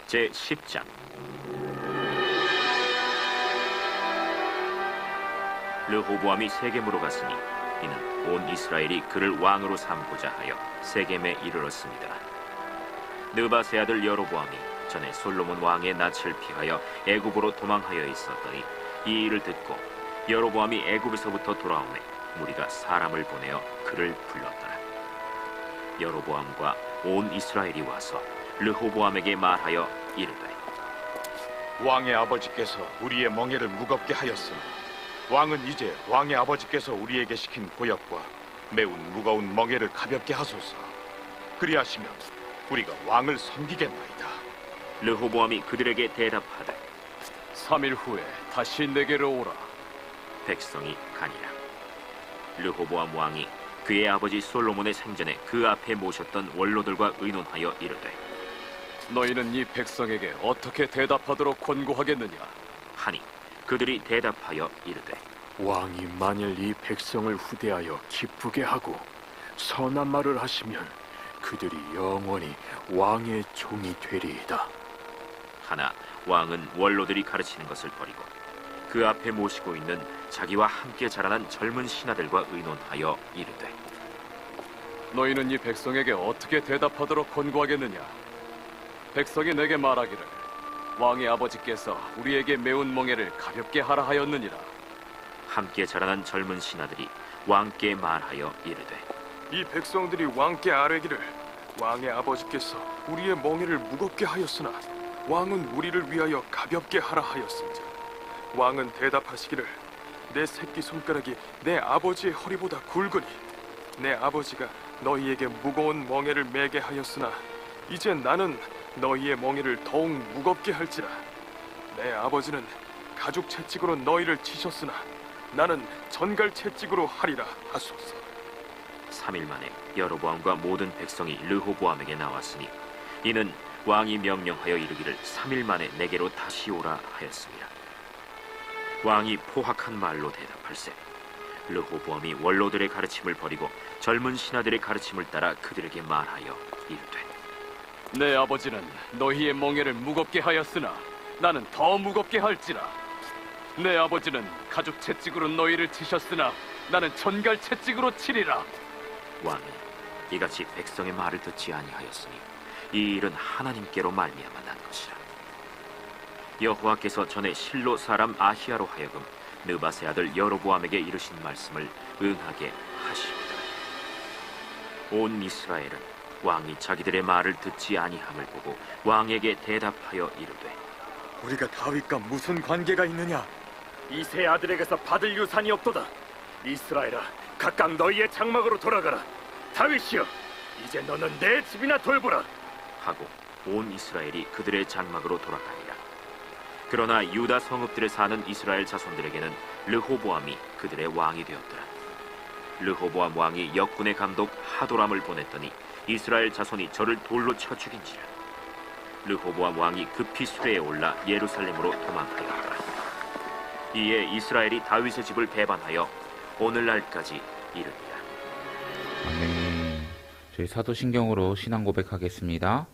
제10장. 르호보암이 세겜으로 갔으니 이는 온 이스라엘이 그를 왕으로 삼고자 하여 세겜에 이르렀습니다. 느밧의 아들 여로보암이 전에 솔로몬 왕의 낯을 피하여 애굽으로 도망하여 있었더니 이 일을 듣고 여로보암이 애굽에서부터 돌아오매 무리가 사람을 보내어 그를 불렀더라. 여로보암과 온 이스라엘이 와서 르호보암에게 말하여 이르되, 왕의 아버지께서 우리의 멍에를 무겁게 하였으니 왕은 이제 왕의 아버지께서 우리에게 시킨 고역과 매우 무거운 멍에를 가볍게 하소서. 그리하시면 우리가 왕을 섬기겠나이다. 르호보암이 그들에게 대답하되, 3일 후에 다시 내게로 오라. 백성이 가니라. 르호보암 왕이 그의 아버지 솔로몬의 생전에 그 앞에 모셨던 원로들과 의논하여 이르되, 너희는 이 백성에게 어떻게 대답하도록 권고하겠느냐? 하니 그들이 대답하여 이르되, 왕이 만일 이 백성을 후대하여 기쁘게 하고 선한 말을 하시면 그들이 영원히 왕의 종이 되리이다. 하나 왕은 원로들이 가르치는 것을 버리고 그 앞에 모시고 있는 자기와 함께 자라난 젊은 신하들과 의논하여 이르되, 너희는 이 백성에게 어떻게 대답하도록 권고하겠느냐? 백성이 내게 말하기를, 왕의 아버지께서 우리에게 매운 멍에를 가볍게 하라 하였느니라. 함께 자라난 젊은 신하들이 왕께 말하여 이르되, 이 백성들이 왕께 아뢰기를, 왕의 아버지께서 우리의 멍에를 무겁게 하였으나 왕은 우리를 위하여 가볍게 하라 하였습니다. 왕은 대답하시기를, 내 새끼 손가락이 내 아버지의 허리보다 굵으니 내 아버지가 너희에게 무거운 멍에를 매게 하였으나 이제 나는 너희의 멍에를 더욱 무겁게 할지라. 내 아버지는 가죽 채찍으로 너희를 치셨으나 나는 전갈 채찍으로 하리라 하소서. 3일 만에 여로보암과 모든 백성이 르호보암에게 나왔으니 이는 왕이 명령하여 이르기를 3일 만에 내게로 다시 오라 하였습니다. 왕이 포악한 말로 대답할세 르호보암이 원로들의 가르침을 버리고 젊은 신하들의 가르침을 따라 그들에게 말하여 이르되, 내 아버지는 너희의 멍에를 무겁게 하였으나 나는 더 무겁게 할지라. 내 아버지는 가죽 채찍으로 너희를 치셨으나 나는 전갈 채찍으로 치리라. 왕이 이같이 백성의 말을 듣지 아니하였으니 이 일은 하나님께로 말미암아 난 것이라. 여호와께서 전에 실로 사람 아히야로 하여금 느밧의 아들 여로보암에게 이르신 말씀을 응하게 하시니라. 온 이스라엘은 왕이 자기들의 말을 듣지 아니함을 보고 왕에게 대답하여 이르되, 우리가 다윗과 무슨 관계가 있느냐? 이세 아들에게서 받을 유산이 없도다. 이스라엘아, 각각 너희의 장막으로 돌아가라. 다윗이여, 이제 너는 내 집이나 돌보라. 하고 온 이스라엘이 그들의 장막으로 돌아가니라. 그러나 유다 성읍들에 사는 이스라엘 자손들에게는 르호보암이 그들의 왕이 되었더라. 르호보암 왕이 역군의 감독 하도람을 보냈더니 이스라엘 자손이 저를 돌로 쳐 죽인지라. 르호보암 왕이 급히 수레에 올라 예루살렘으로 도망하였더라. 이에 이스라엘이 다윗의 집을 배반하여 오늘날까지 이르니라. 아멘. 저희 사도신경으로 신앙 고백하겠습니다.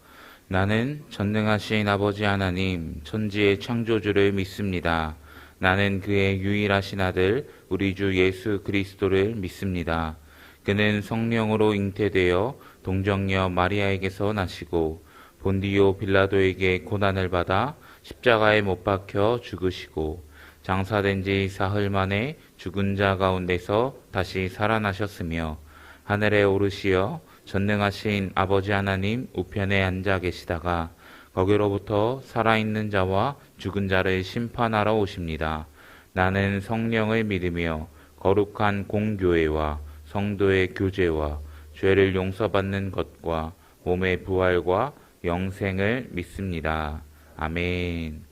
나는 전능하신 아버지 하나님 천지의 창조주를 믿습니다. 나는 그의 유일하신 아들 우리 주 예수 그리스도를 믿습니다. 그는 성령으로 잉태되어 동정녀 마리아에게서 나시고 본디오 빌라도에게 고난을 받아 십자가에 못 박혀 죽으시고 장사된 지 사흘 만에 죽은 자 가운데서 다시 살아나셨으며 하늘에 오르시어 전능하신 아버지 하나님 우편에 앉아 계시다가 거기로부터 살아있는 자와 죽은 자를 심판하러 오십니다. 나는 성령을 믿으며 거룩한 공교회와 성도의 교제와 죄를 용서받는 것과 몸의 부활과 영생을 믿습니다. 아멘.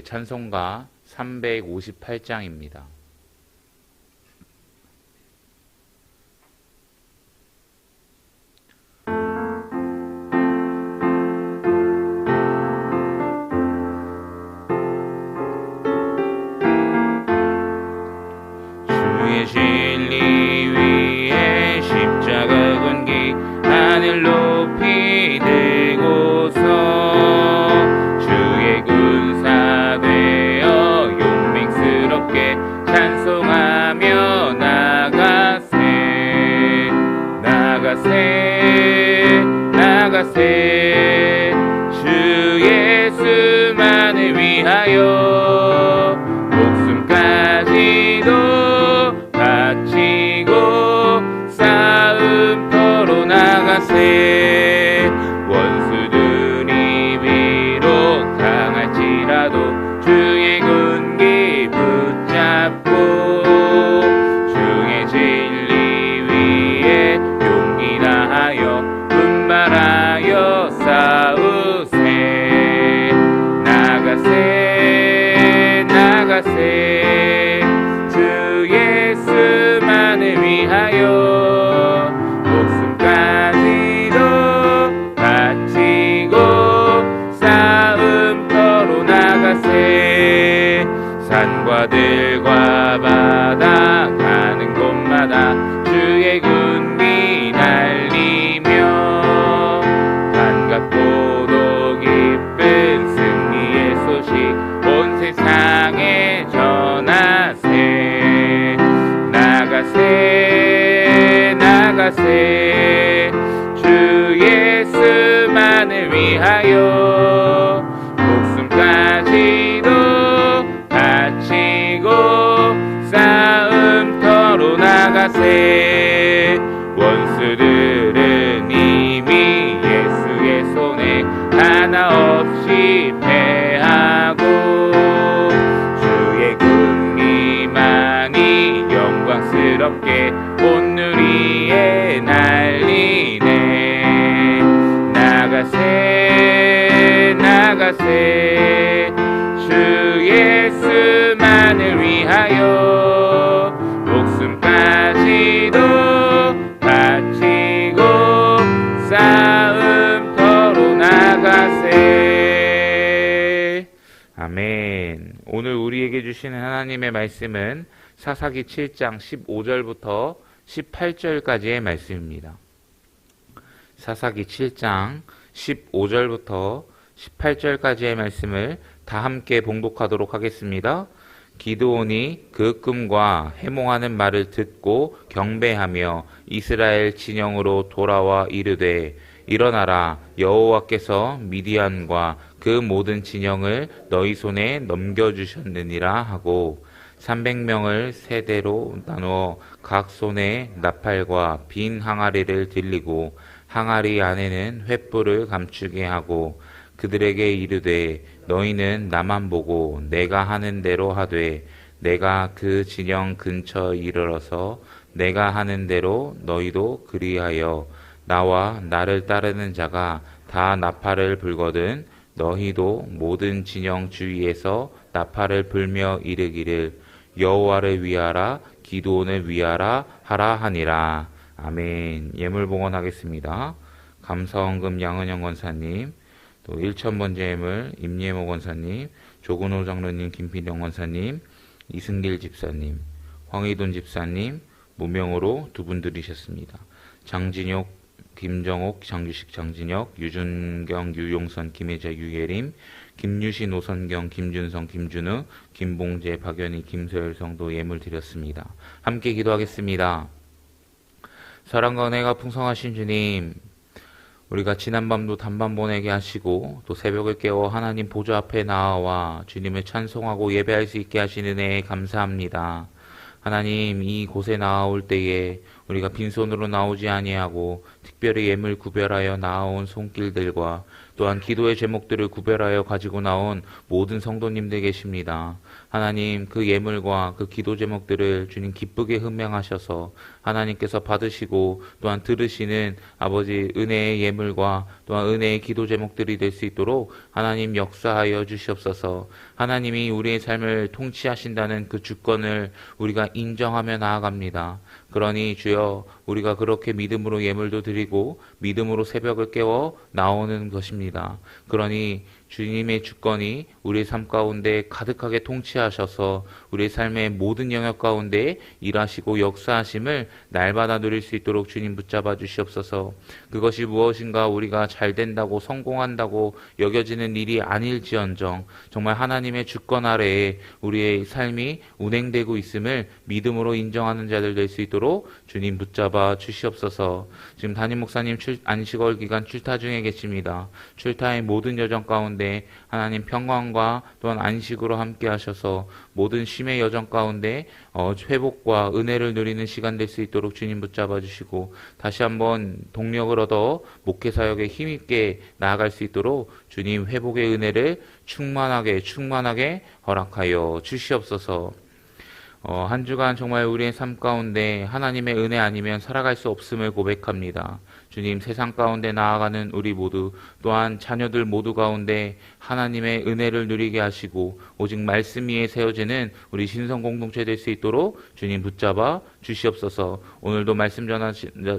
찬송가 358장입니다. 주의 진리 위에 십자가 건기 하늘 높이 들고서 주 나가세 나가세 주 예수만을 위하여 목숨까지도 바치고 싸움터로 나가세 원수들이 비록 강할지라도 주의 군기 붙잡고 주의 진리 위에 용기 다하여 분발하여 싸우세 나가세 나가세 주 예수만을 위하여 목숨까지도 바치고 싸움터로 나가세 산과 들과 바다 가는 곳마다 주의 군기 날리며 반갑고도 기쁜 승리의 소식 온 세상에 전하세 나가세 나가세 주 예수만을 위하여 목숨까지도 바치고 싸움터로 나가세 원수들은 이미 예수의 손에 하나 없이 패하고 주의 군기만이 영광스럽게 온누리에 날리네 나가세 나가세 주 예수만을 위하여 목숨까지도 바치고 싸움터로 나가세. 아멘. 오늘 우리에게 주시는 하나님의 말씀은 사사기 7장 15절부터 18절까지의 말씀입니다. 사사기 7장 15절부터 18절까지의 말씀을 다 함께 봉독하도록 하겠습니다. 기드온이 그 꿈과 해몽하는 말을 듣고 경배하며 이스라엘 진영으로 돌아와 이르되 일어나라 여호와께서 미디안과 그 모든 진영을 너희 손에 넘겨주셨느니라 하고 300명을 세대로 나누어 각 손에 나팔과 빈 항아리를 들리고 항아리 안에는 횃불을 감추게 하고 그들에게 이르되 너희는 나만 보고 내가 하는 대로 하되 내가 그 진영 근처에 이르러서 내가 하는 대로 너희도 그리하여 나와 나를 따르는 자가 다 나팔을 불거든 너희도 모든 진영 주위에서 나팔을 불며 이르기를 여호와를 위하라 기드온을 위하라 하라 하니라. 아멘. 예물봉헌하겠습니다. 감사원금 양은영 권사님, 또 1,000번째 예물 임예모 권사님, 조근호 장로님, 김필영 권사님, 이승길 집사님, 황희돈 집사님, 무명으로 2분 드리셨습니다. 장진혁, 김정옥, 장규식, 장진혁, 유준경, 유용선, 김혜자, 유예림, 김유신, 오선경, 김준성, 김준우, 김봉재, 박연희, 김소열 성도 예물 드렸습니다. 함께 기도하겠습니다. 사랑과 은혜가 풍성하신 주님, 우리가 지난밤도 단밤 보내게 하시고 또 새벽을 깨워 하나님 보좌 앞에 나와 주님을 찬송하고 예배할 수 있게 하신 은혜에 감사합니다. 하나님, 이 곳에 나아올 때에 우리가 빈손으로 나오지 아니하고 특별히 예물 구별하여 나아온 손길들과 또한 기도의 제목들을 구별하여 가지고 나온 모든 성도님들 계십니다. 하나님, 그 예물과 그 기도 제목들을 주님 기쁘게 흠명하셔서 하나님께서 받으시고 또한 들으시는 아버지 은혜의 예물과 또한 은혜의 기도 제목들이 될 수 있도록 하나님 역사하여 주시옵소서. 하나님이 우리의 삶을 통치하신다는 그 주권을 우리가 인정하며 나아갑니다. 그러니 주여, 우리가 그렇게 믿음으로 예물도 드리고 믿음으로 새벽을 깨워 나오는 것입니다. 그러니 주님의 주권이 우리의 삶 가운데 가득하게 통치하셔서 우리의 삶의 모든 영역 가운데 일하시고 역사하심을 날마다 누릴 수 있도록 주님 붙잡아 주시옵소서. 그것이 무엇인가 우리가 잘 된다고 성공한다고 여겨지는 일이 아닐지언정 정말 하나님의 주권 아래에 우리의 삶이 운행되고 있음을 믿음으로 인정하는 자들 될 수 있도록 있도록 주님 붙잡아 주시옵소서. 지금 담임 목사님 안식월 기간 출타 중에 계십니다. 출타의 모든 여정 가운데 하나님 평강과 또한 안식으로 함께 하셔서 모든 쉼의 여정 가운데 회복과 은혜를 누리는 시간 될 수 있도록 주님 붙잡아 주시고, 다시 한번 동력을 얻어 목회 사역에 힘있게 나아갈 수 있도록 주님 회복의 은혜를 충만하게 허락하여 주시옵소서. 한 주간 정말 우리의 삶 가운데 하나님의 은혜 아니면 살아갈 수 없음을 고백합니다. 주님, 세상 가운데 나아가는 우리 모두, 또한 자녀들 모두 가운데 하나님의 은혜를 누리게 하시고 오직 말씀 위에 세워지는 우리 신성 공동체 될 수 있도록 주님 붙잡아 주시옵소서. 오늘도 말씀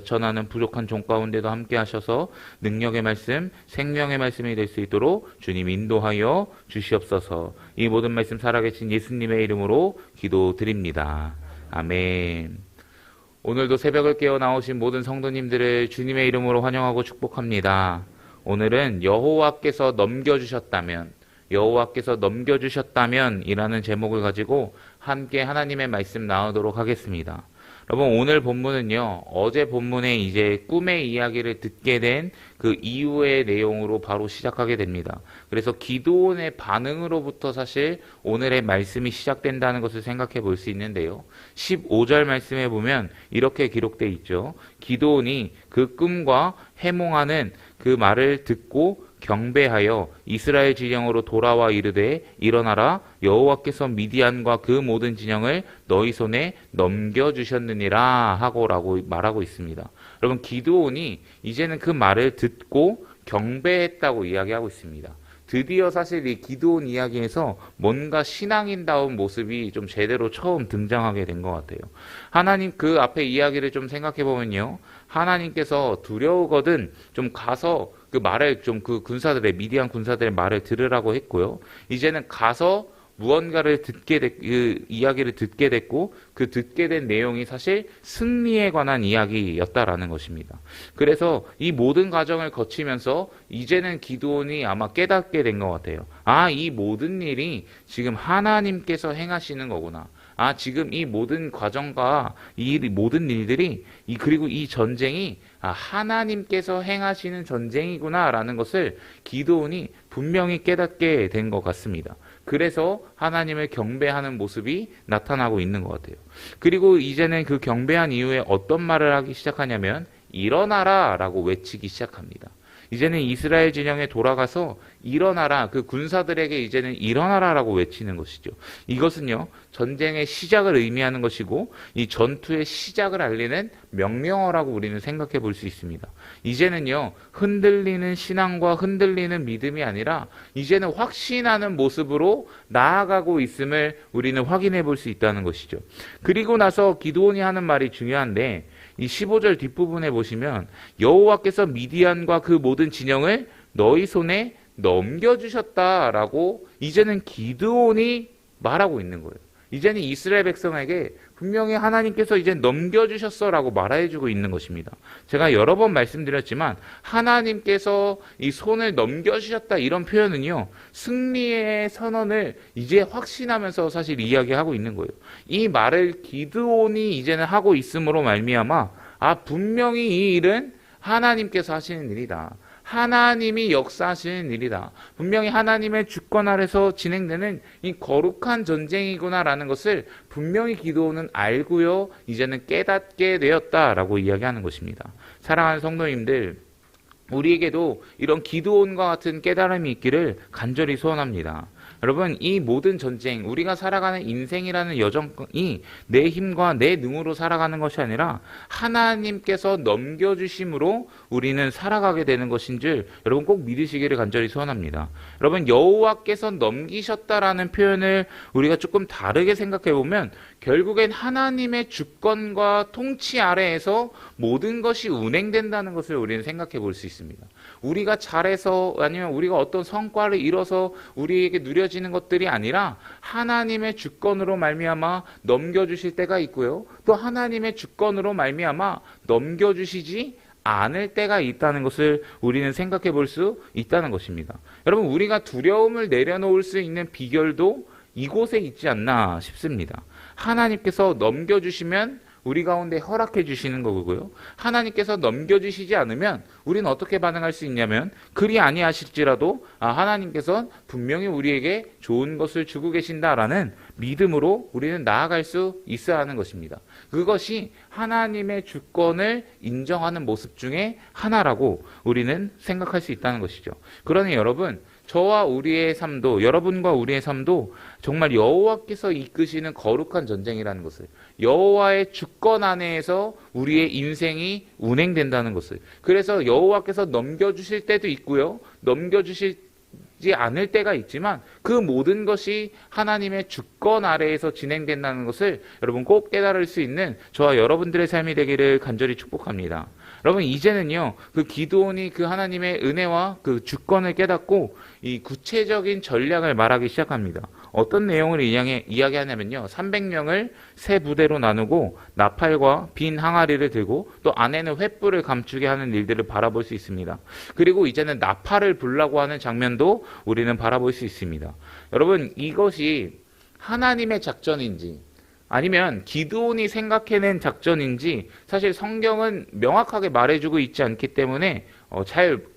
전하는 부족한 종 가운데도 함께 하셔서 능력의 말씀, 생명의 말씀이 될 수 있도록 주님 인도하여 주시옵소서. 이 모든 말씀 살아계신 예수님의 이름으로 기도드립니다. 아멘. 오늘도 새벽을 깨어 나오신 모든 성도님들을 주님의 이름으로 환영하고 축복합니다. 오늘은 여호와께서 넘겨주셨다면 이라는 제목을 가지고 함께 하나님의 말씀 나누도록 하겠습니다. 여러분, 오늘 본문은요, 어제 본문에 이제 꿈의 이야기를 듣게 된 그 이후의 내용으로 바로 시작하게 됩니다. 그래서 기드온의 반응으로부터 사실 오늘의 말씀이 시작된다는 것을 생각해 볼 수 있는데요. 15절 말씀에 보면 이렇게 기록되어 있죠. 기드온이 그 꿈과 해몽하는 그 말을 듣고 경배하여 이스라엘 진영으로 돌아와 이르되, 일어나라, 여호와께서 미디안과 그 모든 진영을 너희 손에 넘겨주셨느니라 라고 말하고 있습니다. 여러분, 기드온이 이제는 그 말을 듣고 경배했다고 이야기하고 있습니다. 드디어 사실 이 기드온 이야기에서 뭔가 신앙인다운 모습이 좀 제대로 처음 등장하게 된 것 같아요. 하나님 그 앞에 이야기를 좀 생각해 보면요, 하나님께서 두려우거든 좀 가서 그 말을 좀 그 군사들의 미디안 군사들의 말을 들으라고 했고요. 이제는 가서 무언가를 그 이야기를 듣게 됐고, 그 듣게 된 내용이 사실 승리에 관한 이야기였다라는 것입니다. 그래서 이 모든 과정을 거치면서 이제는 기드온이 아마 깨닫게 된 것 같아요. 이 모든 일이 지금 하나님께서 행하시는 거구나. 지금 이 모든 과정과 이 모든 일들이 그리고 이 전쟁이 하나님께서 행하시는 전쟁이구나라는 것을 기드온이 분명히 깨닫게 된 것 같습니다. 그래서 하나님을 경배하는 모습이 나타나고 있는 것 같아요. 그리고 이제는 그 경배한 이후에 어떤 말을 하기 시작하냐면 일어나라 라고 외치기 시작합니다. 이제는 이스라엘 진영에 돌아가서 일어나라, 그 군사들에게 이제는 일어나라 라고 외치는 것이죠. 이것은요, 전쟁의 시작을 의미하는 것이고 이 전투의 시작을 알리는 명령어라고 우리는 생각해 볼 수 있습니다. 이제는요, 흔들리는 신앙과 흔들리는 믿음이 아니라 이제는 확신하는 모습으로 나아가고 있음을 우리는 확인해 볼 수 있다는 것이죠. 그리고 나서 기드온이 하는 말이 중요한데, 이 15절 뒷부분에 보시면 여호와께서 미디안과 그 모든 진영을 너희 손에 넘겨주셨다라고 이제는 기드온이 말하고 있는 거예요. 이제는 이스라엘 백성에게 분명히 하나님께서 이제 넘겨주셨어라고 말해주고 있는 것입니다. 제가 여러 번 말씀드렸지만 하나님께서 이 손을 넘겨주셨다 이런 표현은요, 승리의 선언을 이제 확신하면서 사실 이야기하고 있는 거예요. 이 말을 기드온이 이제는 하고 있음으로 말미암아 분명히 이 일은 하나님께서 하시는 일이다. 하나님이 역사하시는 일이다. 분명히 하나님의 주권 아래서 진행되는 이 거룩한 전쟁이구나라는 것을 분명히 기드온은 알고요, 이제는 깨닫게 되었다라고 이야기하는 것입니다. 사랑하는 성도님들, 우리에게도 이런 기드온과 같은 깨달음이 있기를 간절히 소원합니다. 여러분, 이 모든 전쟁, 우리가 살아가는 인생이라는 여정이 내 힘과 내 능으로 살아가는 것이 아니라 하나님께서 넘겨주심으로 우리는 살아가게 되는 것인 줄 여러분 꼭 믿으시기를 간절히 소원합니다. 여러분, 여호와께서 넘기셨다라는 표현을 우리가 조금 다르게 생각해 보면 결국엔 하나님의 주권과 통치 아래에서 모든 것이 운행된다는 것을 우리는 생각해 볼 수 있습니다. 우리가 잘해서 아니면 우리가 어떤 성과를 이뤄서 우리에게 누려지는 것들이 아니라 하나님의 주권으로 말미암아 넘겨주실 때가 있고요, 또 하나님의 주권으로 말미암아 넘겨주시지 않을 때가 있다는 것을 우리는 생각해 볼 수 있다는 것입니다. 여러분, 우리가 두려움을 내려놓을 수 있는 비결도 이곳에 있지 않나 싶습니다. 하나님께서 넘겨주시면 우리 가운데 허락해 주시는 거고요. 하나님께서 넘겨주시지 않으면 우리는 어떻게 반응할 수 있냐면 그리 아니하실지라도 하나님께서 분명히 우리에게 좋은 것을 주고 계신다라는 믿음으로 우리는 나아갈 수 있어야 하는 것입니다. 그것이 하나님의 주권을 인정하는 모습 중에 하나라고 우리는 생각할 수 있다는 것이죠. 그러니 여러분, 저와 우리의 삶도, 여러분과 우리의 삶도 정말 여호와께서 이끄시는 거룩한 전쟁이라는 것을, 여호와의 주권 안에서 우리의 인생이 운행된다는 것을, 그래서 여호와께서 넘겨주실 때도 있고요, 넘겨주시지 않을 때가 있지만 그 모든 것이 하나님의 주권 아래에서 진행된다는 것을 여러분 꼭 깨달을 수 있는 저와 여러분들의 삶이 되기를 간절히 축복합니다. 여러분, 이제는요, 그 기드온이 그 하나님의 은혜와 그 주권을 깨닫고 이 구체적인 전략을 말하기 시작합니다. 어떤 내용을 이야기하냐면요, 300명을 세 부대로 나누고 나팔과 빈 항아리를 들고 또 안에는 횃불을 감추게 하는 일들을 바라볼 수 있습니다. 그리고 이제는 나팔을 불라고 하는 장면도 우리는 바라볼 수 있습니다. 여러분, 이것이 하나님의 작전인지 아니면 기드온이 생각해낸 작전인지 사실 성경은 명확하게 말해주고 있지 않기 때문에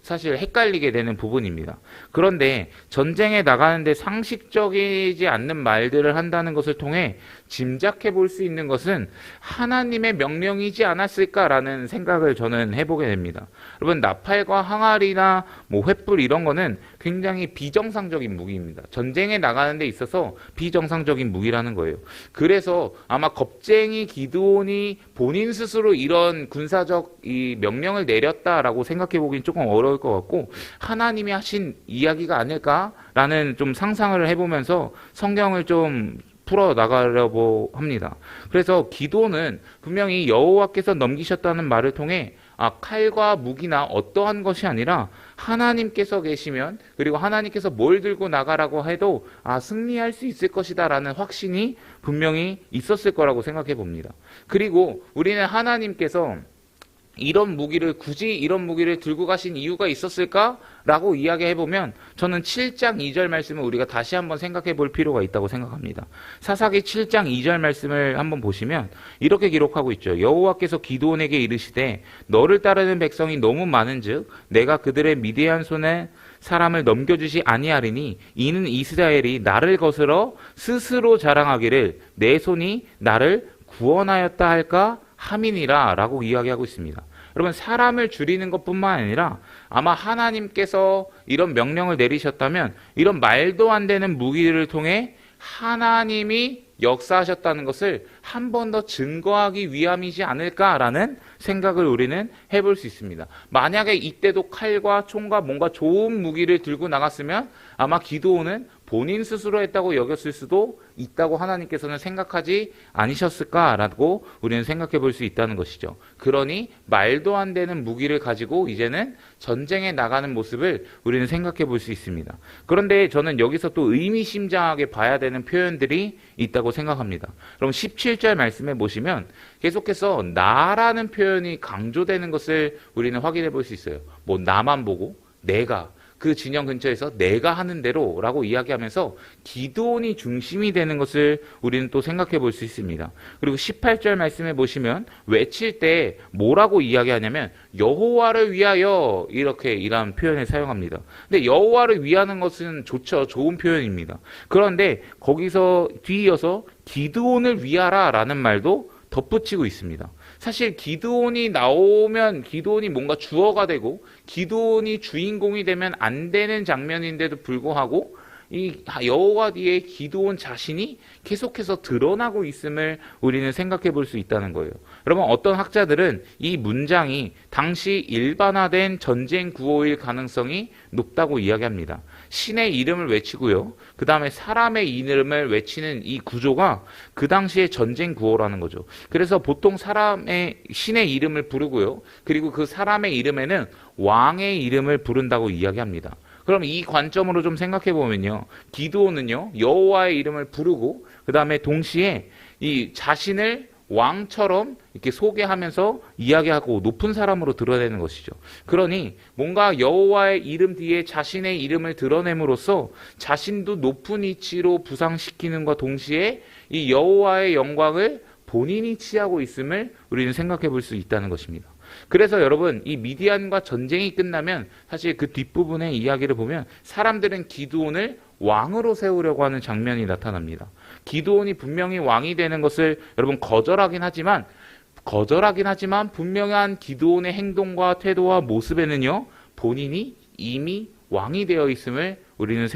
사실 헷갈리게 되는 부분입니다. 그런데 전쟁에 나가는데 상식적이지 않는 말들을 한다는 것을 통해 짐작해 볼 수 있는 것은 하나님의 명령이지 않았을까라는 생각을 저는 해보게 됩니다. 여러분, 나팔과 항아리나 횃불 이런 거는 굉장히 비정상적인 무기입니다. 전쟁에 나가는 데 있어서 비정상적인 무기라는 거예요. 그래서 아마 겁쟁이 기드온이 본인 스스로 이런 군사적 이 명령을 내렸다라고 생각해 보기는 조금 어려울 것 같고, 하나님이 하신 이야기가 아닐까라는 좀 상상을 해보면서 성경을 좀 풀어나가려고 합니다. 그래서 기도는 분명히 여호와께서 넘기셨다는 말을 통해 칼과 무기나 어떠한 것이 아니라 하나님께서 계시면, 그리고 하나님께서 뭘 들고 나가라고 해도 승리할 수 있을 것이다 라는 확신이 분명히 있었을 거라고 생각해 봅니다. 그리고 우리는 하나님께서 굳이 이런 무기를 들고 가신 이유가 있었을까라고 이야기해보면 저는 7장 2절 말씀을 우리가 다시 한번 생각해 볼 필요가 있다고 생각합니다. 사사기 7장 2절 말씀을 한번 보시면 이렇게 기록하고 있죠. 여호와께서 기드온에게 이르시되 너를 따르는 백성이 너무 많은즉 내가 그들의 미디안 손에 사람을 넘겨주지 아니하리니 이는 이스라엘이 나를 거스러 스스로 자랑하기를 내 손이 나를 구원하였다 할까 함이니라 라고 이야기하고 있습니다. 여러분, 사람을 줄이는 것뿐만 아니라 아마 하나님께서 이런 명령을 내리셨다면 이런 말도 안 되는 무기를 통해 하나님이 역사하셨다는 것을 한 번 더 증거하기 위함이지 않을까라는 생각을 우리는 해볼 수 있습니다. 만약에 이때도 칼과 총과 뭔가 좋은 무기를 들고 나갔으면 아마 기드온은 본인 스스로 했다고 여겼을 수도 있다고 하나님께서는 생각하지 않으셨을까라고 우리는 생각해 볼 수 있다는 것이죠. 그러니 말도 안 되는 무기를 가지고 이제는 전쟁에 나가는 모습을 우리는 생각해 볼 수 있습니다. 그런데 저는 여기서 또 의미심장하게 봐야 되는 표현들이 있다고 생각합니다. 그럼 17절 말씀에 보시면 계속해서 나라는 표현이 강조되는 것을 우리는 확인해 볼 수 있어요. 나만 보고 내가 그 진영 근처에서 내가 하는 대로 라고 이야기하면서 기드온이 중심이 되는 것을 우리는 또 생각해 볼 수 있습니다. 그리고 18절 말씀에 보시면 외칠 때 뭐라고 이야기하냐면 여호와를 위하여 이런 표현을 사용합니다. 근데 여호와를 위하는 것은 좋죠. 좋은 표현입니다. 그런데 거기서 뒤이어서 기드온을 위하라 라는 말도 덧붙이고 있습니다. 사실 기드온이 나오면 기드온이 뭔가 주어가 되고 기드온이 주인공이 되면 안 되는 장면인데도 불구하고 이 여호와 뒤에 기드온 자신이 계속해서 드러나고 있음을 우리는 생각해 볼 수 있다는 거예요. 여러분, 어떤 학자들은 이 문장이 당시 일반화된 전쟁 구호일 가능성이 높다고 이야기합니다. 신의 이름을 외치고요, 그 다음에 사람의 이름을 외치는 이 구조가 그 당시의 전쟁 구호라는 거죠. 그래서 보통 신의 이름을 부르고요, 그리고 그 사람의 이름에는 왕의 이름을 부른다고 이야기합니다. 그럼 이 관점으로 좀 생각해 보면요, 기드온은요 여호와의 이름을 부르고 그 다음에 동시에 이 자신을 왕처럼 이렇게 소개하면서 이야기하고 높은 사람으로 드러내는 것이죠. 그러니 뭔가 여호와의 이름 뒤에 자신의 이름을 드러냄으로써 자신도 높은 위치로 부상시키는과 동시에 이 여호와의 영광을 본인이 취하고 있음을 우리는 생각해 볼 수 있다는 것입니다. 그래서 여러분, 이 미디안과 전쟁이 끝나면 사실 그 뒷부분의 이야기를 보면 사람들은 기드온을 왕으로 세우려고 하는 장면이 나타납니다. 기드온이 분명히 왕이 되는 것을 여러분 거절하긴 하지만 분명한 기드온의 행동과 태도와 모습에는요, 본인이 이미 왕이 되어 있음을 우리는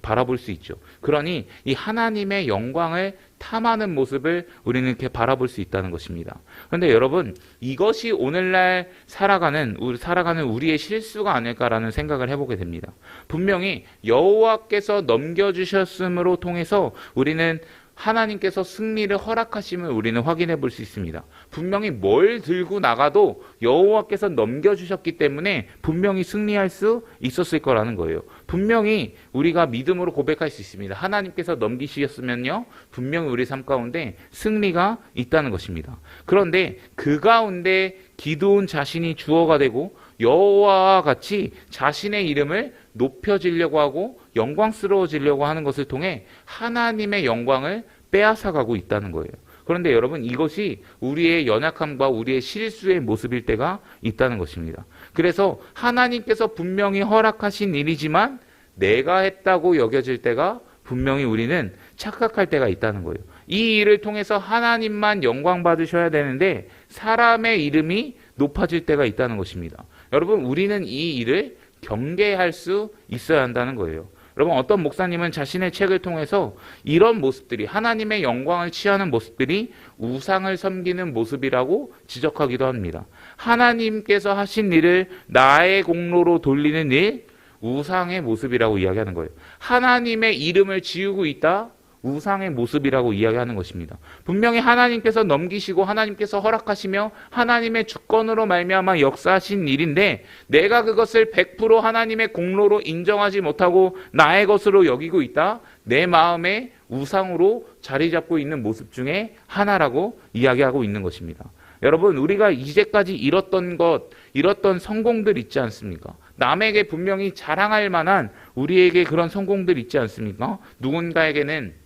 바라볼 수 있죠. 그러니 이 하나님의 영광을 탐하는 모습을 우리는 이렇게 바라볼 수 있다는 것입니다. 그런데 여러분, 이것이 오늘날 살아가는 우리의 실수가 아닐까라는 생각을 해보게 됩니다. 분명히 여호와께서 넘겨주셨음으로 통해서 우리는 하나님께서 승리를 허락하심을 우리는 확인해 볼 수 있습니다. 분명히 뭘 들고 나가도 여호와께서 넘겨주셨기 때문에 분명히 승리할 수 있었을 거라는 거예요. 분명히 우리가 믿음으로 고백할 수 있습니다. 하나님께서 넘기셨으면요, 분명히 우리 삶 가운데 승리가 있다는 것입니다. 그런데 그 가운데 기드온 자신이 주어가 되고 여호와와 같이 자신의 이름을 높여지려고 하고 영광스러워지려고 하는 것을 통해 하나님의 영광을 빼앗아가고 있다는 거예요. 그런데 여러분, 이것이 우리의 연약함과 우리의 실수의 모습일 때가 있다는 것입니다. 그래서 하나님께서 분명히 허락하신 일이지만 내가 했다고 여겨질 때가 분명히 우리는 착각할 때가 있다는 거예요. 이 일을 통해서 하나님만 영광 받으셔야 되는데 사람의 이름이 높아질 때가 있다는 것입니다. 여러분, 우리는 이 일을 경계할 수 있어야 한다는 거예요. 여러분, 어떤 목사님은 자신의 책을 통해서 이런 모습들이, 하나님의 영광을 취하는 모습들이 우상을 섬기는 모습이라고 지적하기도 합니다. 하나님께서 하신 일을 나의 공로로 돌리는 일, 우상의 모습이라고 이야기하는 거예요. 하나님의 이름을 지우고 있다, 우상의 모습이라고 이야기하는 것입니다. 분명히 하나님께서 넘기시고 하나님께서 허락하시며 하나님의 주권으로 말미암아 역사하신 일인데 내가 그것을 100% 하나님의 공로로 인정하지 못하고 나의 것으로 여기고 있다, 내 마음에 우상으로 자리 잡고 있는 모습 중에 하나라고 이야기하고 있는 것입니다. 여러분, 우리가 이제까지 이뤘던 성공들 있지 않습니까? 남에게 분명히 자랑할 만한 우리에게 그런 성공들 있지 않습니까? 누군가에게는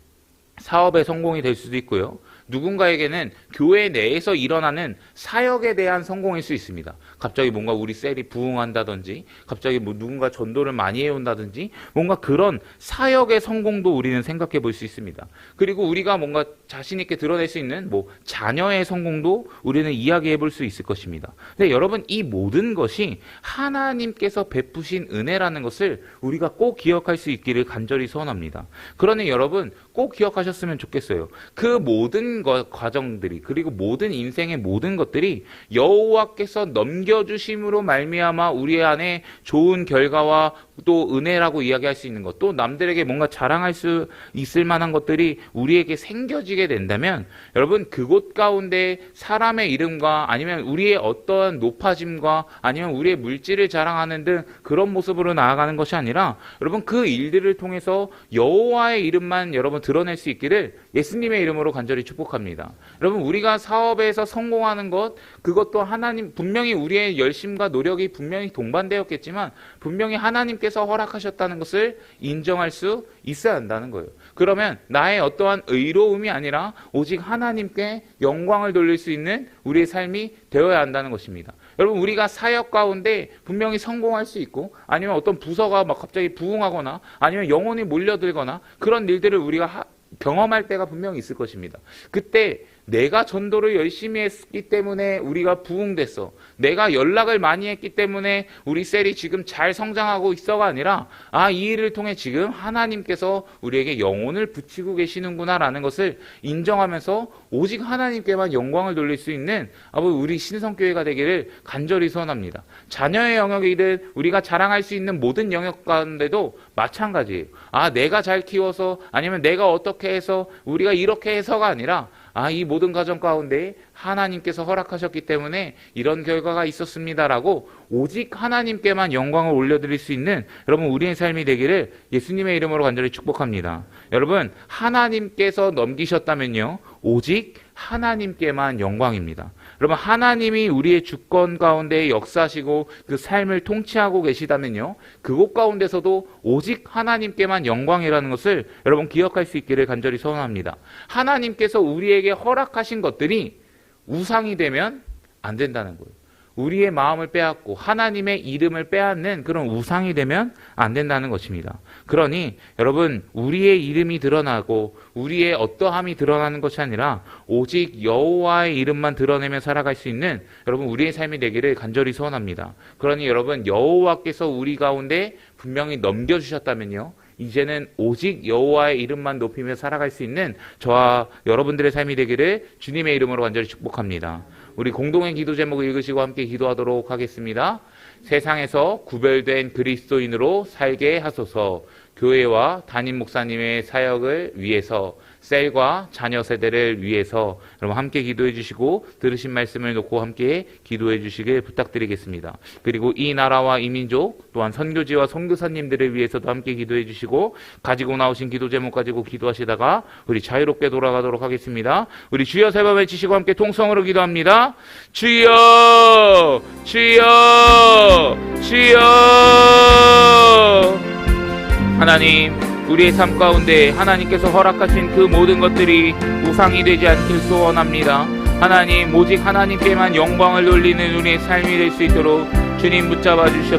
사업의 성공이 될 수도 있고요. 누군가에게는 교회 내에서 일어나는 사역에 대한 성공일 수 있습니다. 갑자기 뭔가 우리 셀이 부흥한다든지, 갑자기 뭐 누군가 전도를 많이 해온다든지, 뭔가 그런 사역의 성공도 우리는 생각해 볼 수 있습니다. 그리고 우리가 뭔가 자신 있게 드러낼 수 있는 뭐 자녀의 성공도 우리는 이야기해 볼 수 있을 것입니다. 근데 여러분, 이 모든 것이 하나님께서 베푸신 은혜라는 것을 우리가 꼭 기억할 수 있기를 간절히 소원합니다. 그러니 여러분, 꼭 기억하셨으면 좋겠어요. 그 모든 과정들이, 그리고 모든 인생의 모든 것들이 여호와께서 넘겨주심으로 말미암아 우리 안에 좋은 결과와 또 은혜라고 이야기할 수 있는 것, 또 남들에게 뭔가 자랑할 수 있을 만한 것들이 우리에게 생겨지게 된다면 여러분, 그곳 가운데 사람의 이름과 아니면 우리의 어떠한 높아짐과 아니면 우리의 물질을 자랑하는 등 그런 모습으로 나아가는 것이 아니라 여러분, 그 일들을 통해서 여호와의 이름만 여러분 드러낼 수 있기를 예수님의 이름으로 간절히 축복합니다. 여러분, 우리가 사업에서 성공하는 것, 그것도 하나님, 분명히 우리의 열심과 노력이 분명히 동반되었겠지만 분명히 하나님께서 허락하셨다는 것을 인정할 수 있어야 한다는 거예요. 그러면 나의 어떠한 의로움이 아니라 오직 하나님께 영광을 돌릴 수 있는 우리의 삶이 되어야 한다는 것입니다. 여러분, 우리가 사역 가운데 분명히 성공할 수 있고 아니면 어떤 부서가 막 갑자기 부흥하거나 아니면 영혼이 몰려들거나 그런 일들을 우리가 경험할 때가 분명히 있을 것입니다. 그때 내가 전도를 열심히 했기 때문에 우리가 부흥됐어, 내가 연락을 많이 했기 때문에 우리 셀이 지금 잘 성장하고 있어가 아니라 이 일을 통해 지금 하나님께서 우리에게 영혼을 붙이고 계시는구나 라는 것을 인정하면서 오직 하나님께만 영광을 돌릴 수 있는 우리 신성교회가 되기를 간절히 소원합니다. 자녀의 영역이든 우리가 자랑할 수 있는 모든 영역 가운데도 마찬가지예요. 내가 잘 키워서 아니면 내가 어떻게 해서 우리가 이렇게 해서가 아니라 이 모든 과정 가운데 하나님께서 허락하셨기 때문에 이런 결과가 있었습니다라고 오직 하나님께만 영광을 올려드릴 수 있는 여러분 우리의 삶이 되기를 예수님의 이름으로 간절히 축복합니다. 여러분, 하나님께서 넘기셨다면요 오직 하나님께만 영광입니다. 여러분, 하나님이 우리의 주권 가운데 역사하시고 그 삶을 통치하고 계시다면요, 그곳 가운데서도 오직 하나님께만 영광이라는 것을 여러분 기억할 수 있기를 간절히 소원합니다. 하나님께서 우리에게 허락하신 것들이 우상이 되면 안 된다는 거예요. 우리의 마음을 빼앗고 하나님의 이름을 빼앗는 그런 우상이 되면 안 된다는 것입니다. 그러니 여러분, 우리의 이름이 드러나고 우리의 어떠함이 드러나는 것이 아니라 오직 여호와의 이름만 드러내며 살아갈 수 있는 여러분 우리의 삶이 되기를 간절히 소원합니다. 그러니 여러분, 여호와께서 우리 가운데 분명히 넘겨주셨다면요, 이제는 오직 여호와의 이름만 높이며 살아갈 수 있는 저와 여러분들의 삶이 되기를 주님의 이름으로 간절히 축복합니다. 우리 공동의 기도 제목을 읽으시고 함께 기도하도록 하겠습니다. 세상에서 구별된 그리스도인으로 살게 하소서. 교회와 담임 목사님의 사역을 위해서, 셀과 자녀 세대를 위해서 여러분 함께 기도해 주시고 들으신 말씀을 놓고 함께 기도해 주시길 부탁드리겠습니다. 그리고 이 나라와 이 민족, 또한 선교지와 선교사님들을 위해서도 함께 기도해 주시고, 가지고 나오신 기도 제목 가지고 기도하시다가 우리 자유롭게 돌아가도록 하겠습니다. 우리 주여 세 번 외치시고 함께 통성으로 기도합니다. 주여, 주여, 주여. 하나님, 우리의 삶 가운데 하나님께서 허락하신 그 모든 것들이 우상이 되지 않길 소원합니다. 하나님, 오직 하나님께만 영광을 돌리는 우리의 삶이 될 수 있도록 주님 붙잡아 주시옵소서.